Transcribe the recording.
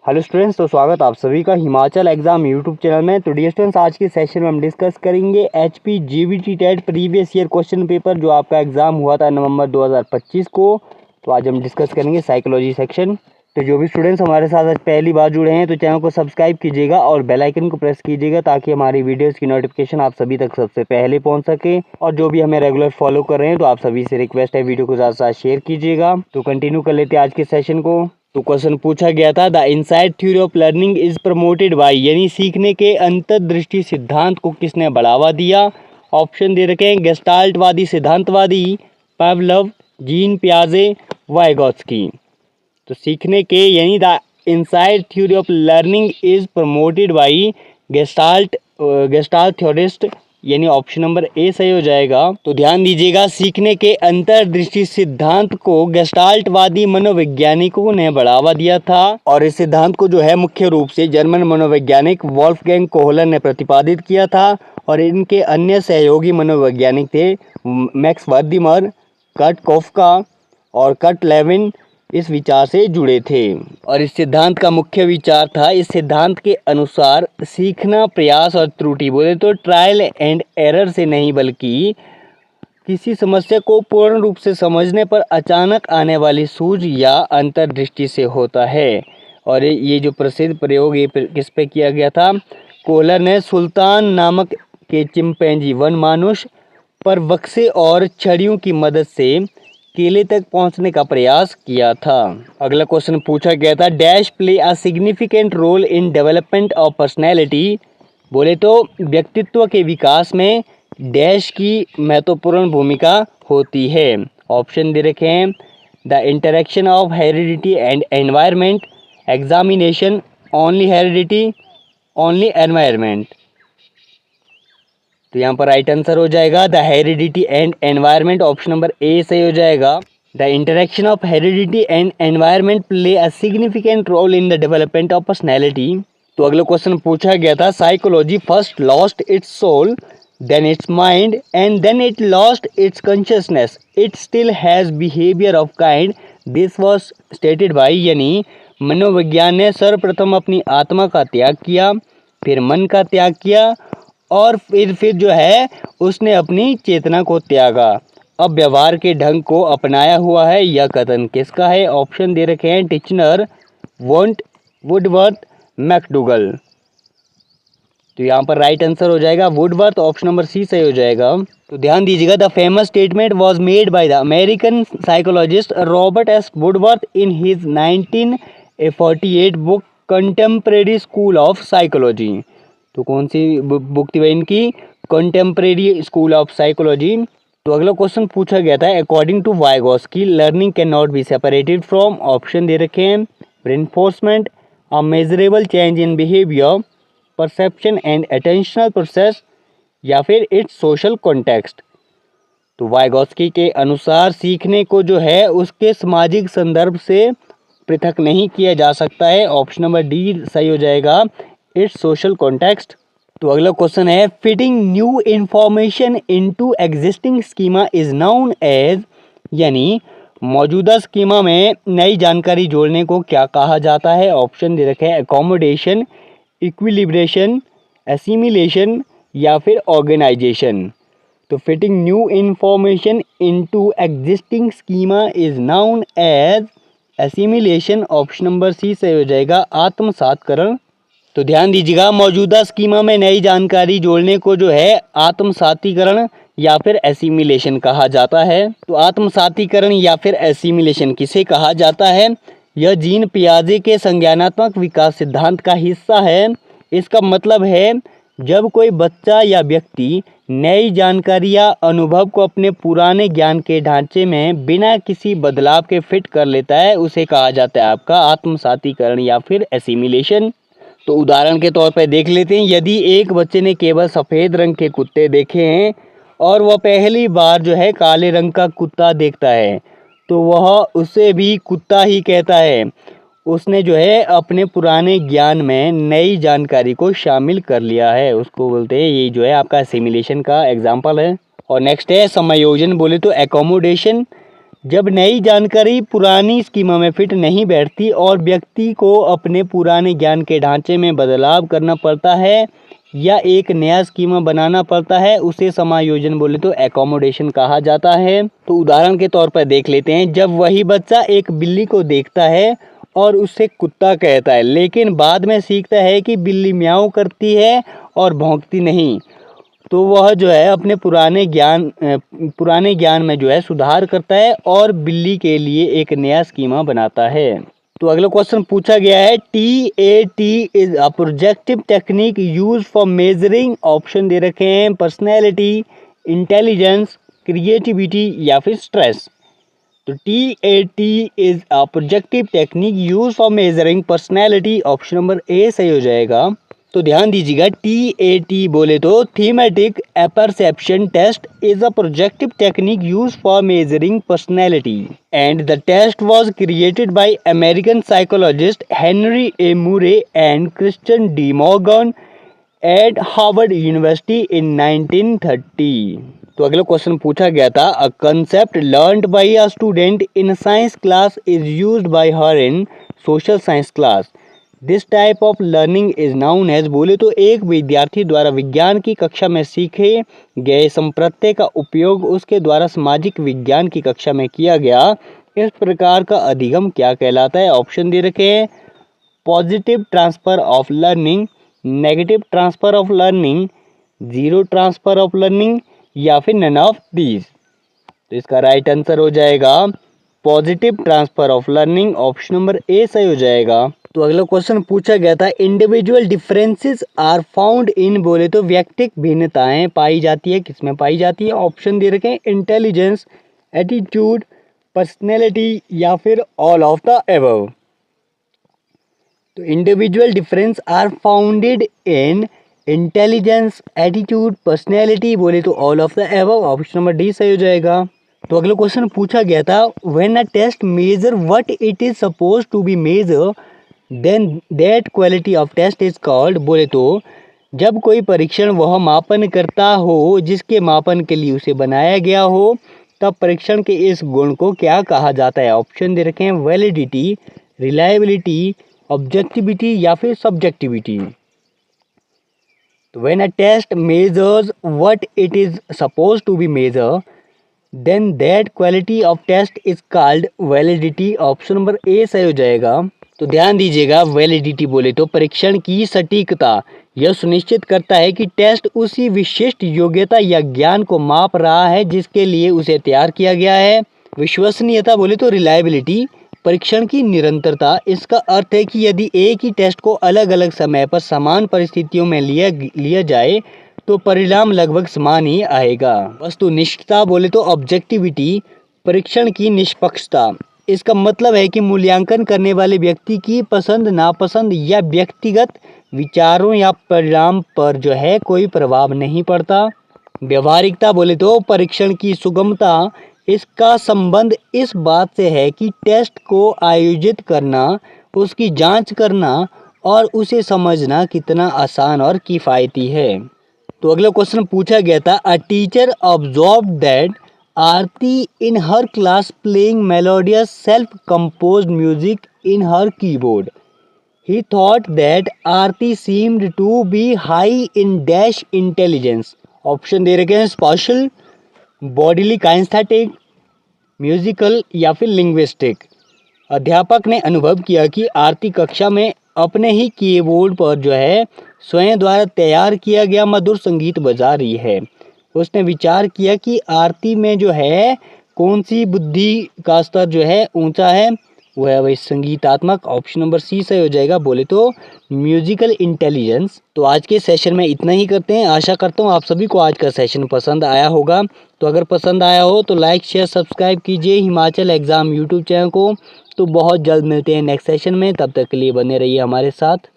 Hello students, तो स्वागत आप सभी का हिमाचल एग्जाम यूट्यूब चैनल में। तो डियर स्टूडेंट्स, आज के सेशन में हम डिस्कस करेंगे HP GBT TET previous year question paper जो आपका एग्जाम हुआ था नवंबर 2025 को। तो आज हम डिस्कस करेंगे साइकोलॉजी सेक्शन। तो जो भी स्टूडेंट्स हमारे साथ आज पहली बार जुड़े हैं तो चैनल को सब्सक्राइब कीजिएगा और बेल आइकन को प्रेस कीजिएगा ताकि हमारी वीडियोज़ की नोटिफिकेशन आप सभी तक सबसे पहले पहुँच सके। और जो भी हमें रेगुलर फॉलो कर रहे हैं तो आप सभी से रिक्वेस्ट है वीडियो को ज़्यादा से ज़्यादा शेयर कीजिएगा। तो कंटिन्यू कर लेते हैं आज के सेशन को। तो क्वेश्चन पूछा गया था, the insight theory of learning is promoted by, यानी सीखने के अंतर्दृष्टि सिद्धांत को किसने बढ़ावा दिया। ऑप्शन दे रखे हैं गेस्टाल्टवादी सिद्धांतवादी, पावलोव, जीन पियाजे, वाइगोत्स्की। तो सीखने के यानी the insight theory of learning is promoted by gestalt theorist, यानी ऑप्शन नंबर ए सही हो जाएगा। तो ध्यान दीजिएगा, सीखने के अंतर्दृष्टि सिद्धांत को गेस्टाल्टवादी मनोवैज्ञानिकों ने बढ़ावा दिया था और इस सिद्धांत को जो है मुख्य रूप से जर्मन मनोवैज्ञानिक वोल्फगैंग कोहलर ने प्रतिपादित किया था और इनके अन्य सहयोगी मनोवैज्ञानिक थे मैक्स वर्दिमर, कर्ट कोफका और कर्ट लेविन इस विचार से जुड़े थे। और इस सिद्धांत का मुख्य विचार था, इस सिद्धांत के अनुसार सीखना प्रयास और त्रुटि, बोले तो ट्रायल एंड एरर से नहीं बल्कि किसी समस्या को पूर्ण रूप से समझने पर अचानक आने वाली सूझ या अंतर्दृष्टि से होता है। और ये जो प्रसिद्ध प्रयोग ये किस पे किया गया था, कोहलर ने सुल्तान नामक के चिंपैंजी वन मानुष पर बक्से और छड़ियों की मदद से केले तक पहुंचने का प्रयास किया था। अगला क्वेश्चन पूछा गया था, dash play a significant role in development of personality, बोले तो व्यक्तित्व के विकास में डैश की महत्वपूर्ण भूमिका होती है। ऑप्शन दे रखे हैं the interaction of heredity and environment, examination, only heredity, only environment. तो यहाँ पर राइट आंसर हो जाएगा the heredity and environment, option number A सही हो जाएगा। The interaction of heredity and environment play a significant role in the development of personality. तो अगला क्वेश्चन पूछा गया था, psychology first lost its soul, then its mind and then it lost its consciousness, it still has behaviour of kind, this was stated by, यानी मनोविज्ञान ने सर्वप्रथम अपनी आत्मा का त्याग किया, फिर मन का त्याग किया और फिर जो है उसने अपनी चेतना को त्यागा, अब व्यवहार के ढंग को अपनाया हुआ है। यह कथन किसका है। ऑप्शन दे रखे हैं टिचनर, वोंट, वुडवर्थ, मैकडूगल। तो यहाँ पर राइट आंसर हो जाएगा वुडवर्थ, ऑप्शन नंबर सी सही हो जाएगा। तो ध्यान दीजिएगा, the famous statement was made by the American psychologist Robert S Woodworth in his 1948 book contemporary school of psychology. तो कौन सी बुक थी इनकी, कंटेम्परेरी स्कूल ऑफ साइकोलॉजी। तो अगला क्वेश्चन पूछा गया था, according to Vygotsky learning can not be separated from, option दे रखे हैं reinforcement, a measurable change in behaviour, perception and attentional process, या फिर इट्स सोशल कॉन्टेक्स्ट। तो वाइगोत्स्की के अनुसार सीखने को जो है उसके सामाजिक संदर्भ से पृथक नहीं किया जा सकता है, ऑप्शन नंबर डी सही हो जाएगा, इट्स सोशल कॉन्टेक्स्ट। तो अगला क्वेश्चन है, fitting new information into existing schema is known as, यानी मौजूदा स्कीमा में नई जानकारी जोड़ने को क्या कहा जाता है। ऑप्शन दे रखे हैं एकोमोडेशन, इक्विलिब्रेशन, एसिमिलेशन, या फिर ऑर्गेनाइजेशन। तो fitting new information into existing schema is known as assimilation, option number C सही हो जाएगा, आत्मसातकरण। तो ध्यान दीजिएगा, मौजूदा स्कीमा में नई जानकारी जोड़ने को जो है आत्मसातीकरण या फिर एसिमिलेशन कहा जाता है। तो आत्मसातीकरण या फिर एसिमिलेशन किसे कहा जाता है। यह जीन पियाजे के संज्ञानात्मक विकास सिद्धांत का हिस्सा है। इसका मतलब है जब कोई बच्चा या व्यक्ति नई जानकारी या अनुभव को अपने पुराने ज्ञान के ढांचे में बिना किसी बदलाव के फिट कर लेता है, उसे कहा जाता है आपका आत्मसातीकरण या फिर एसिमिलेशन। तो उदाहरण के तौर पर देख लेते हैं, यदि एक बच्चे ने केवल सफ़ेद रंग के कुत्ते देखे हैं और वह पहली बार जो है काले रंग का कुत्ता देखता है तो वह उसे भी कुत्ता ही कहता है। उसने जो है अपने पुराने ज्ञान में नई जानकारी को शामिल कर लिया है, उसको बोलते हैं, ये जो है आपका एसिमिलेशन का एग्जाम्पल है। और नेक्स्ट है समायोजन, बोले तो एकोमोडेशन, जब नई जानकारी पुरानी स्कीमा में फिट नहीं बैठती और व्यक्ति को अपने पुराने ज्ञान के ढांचे में बदलाव करना पड़ता है या एक नया स्कीमा बनाना पड़ता है, उसे समायोजन बोले तो एकोमोडेशन कहा जाता है। तो उदाहरण के तौर पर देख लेते हैं, जब वही बच्चा एक बिल्ली को देखता है और उससे कुत्ता कहता है, लेकिन बाद में सीखता है कि बिल्ली म्याऊं करती है और भौंकती नहीं, तो वह जो है अपने पुराने ज्ञान में जो है सुधार करता है और बिल्ली के लिए एक नया स्कीमा बनाता है। तो अगला क्वेश्चन पूछा गया है, TAT is a projective technique use for measuring. Option दे रखे हैं पर्सनैलिटी, इंटेलिजेंस, क्रिएटिविटी या फिर स्ट्रेस। तो TAT is a projective technique use for measuring personality. Option number A सही हो जाएगा। तो ध्यान दीजिएगा, TAT बोले तो thematic apperception test is a projective technique use for measuring personality and the test was created by American psychologist Henry A Murray and Christian D Morgan at Harvard University in 1930। तो अगला question पूछा गया था, a concept learned by a student in science class is used by her in social science class. This type of learning is known as. बोले तो एक विद्यार्थी द्वारा विज्ञान की कक्षा में सीखे गए संप्रत्यय का उपयोग उसके द्वारा सामाजिक विज्ञान की कक्षा में किया गया, इस प्रकार का अधिगम क्या कहलाता है। ऑप्शन दे रखे हैं positive transfer of learning, negative transfer of learning, zero transfer of learning या फिर नन ऑफ दीज। तो इसका राइट आंसर हो जाएगा positive transfer of learning. Option number A सही हो जाएगा। तो अगला क्वेश्चन पूछा गया था, individual differences are found in. बोले तो व्यक्तिक भिन्नताएं पाई जाती है, किसमें पाई जाती है। ऑप्शन दे रखे हैं इंटेलिजेंस, एटीट्यूड, पर्सनैलिटी या फिर ऑल ऑफ द अबव। तो individual difference are founded in intelligence, attitude, personality, बोले तो all of the above. Option number D सही हो जाएगा। तो अगला क्वेश्चन पूछा गया था, when a test measure what it is suppose to be measure then that quality of test is called. बोले तो जब कोई परीक्षण वह मापन करता हो जिसके मापन के लिए उसे बनाया गया हो, तब परीक्षण के इस गुण को क्या कहा जाता है। ऑप्शन दे रखे हैं वैलिडिटी, रिलायबिलिटी, ऑब्जेक्टिविटी या फिर सब्जेक्टिविटी। तो when a test measures what it is suppose to be measure then that quality of test is called validity. Option number A सही हो जाएगा। तो ध्यान दीजिएगा, वैलिडिटी बोले तो परीक्षण की सटीकता, यह सुनिश्चित करता है कि टेस्ट उसी विशिष्ट योग्यता या ज्ञान को माप रहा है जिसके लिए उसे तैयार किया गया है। विश्वसनीयता बोले तो रिलायबिलिटी, परीक्षण की निरंतरता। इसका अर्थ है कि यदि एक ही टेस्ट को अलग अलग समय पर समान परिस्थितियों में लिया जाए तो परिणाम लगभग समान ही आएगा। वस्तुनिष्ठता बोले तो ऑब्जेक्टिविटी, परीक्षण की निष्पक्षता। इसका मतलब है कि मूल्यांकन करने वाले व्यक्ति की पसंद नापसंद या व्यक्तिगत विचारों या परिणाम पर जो है कोई प्रभाव नहीं पड़ता। व्यवहारिकता बोले तो परीक्षण की सुगमता। इसका संबंध इस बात से है कि टेस्ट को आयोजित करना, उसकी जांच करना और उसे समझना कितना आसान और किफ़ायती है। तो अगला क्वेश्चन पूछा गया था, a teacher observed that Aarti in her class playing melodious self-composed music in her keyboard. He thought that Aarti seemed to be high in dash intelligence. Option दे रखे हैं स्पेशल, बॉडीली काइनेस्थेटिक, म्यूजिकल या फिर linguistic. अध्यापक ने अनुभव किया कि आरती कक्षा में अपने ही कीबोर्ड पर जो है स्वयं द्वारा तैयार किया गया मधुर संगीत बजा रही है। उसने विचार किया कि आरती में जो है कौन सी बुद्धि का स्तर जो है ऊंचा है, वह है वही संगीतात्मक। ऑप्शन नंबर सी सही हो जाएगा, बोले तो म्यूजिकल इंटेलिजेंस। तो आज के सेशन में इतना ही करते हैं। आशा करता हूँ आप सभी को आज का सेशन पसंद आया होगा। तो अगर पसंद आया हो तो लाइक शेयर सब्सक्राइब कीजिए हिमाचल एग्ज़ाम यूट्यूब चैनल को। तो बहुत जल्द मिलते हैं नेक्स्ट सेशन में, तब तक के लिए बने रहिए हमारे साथ।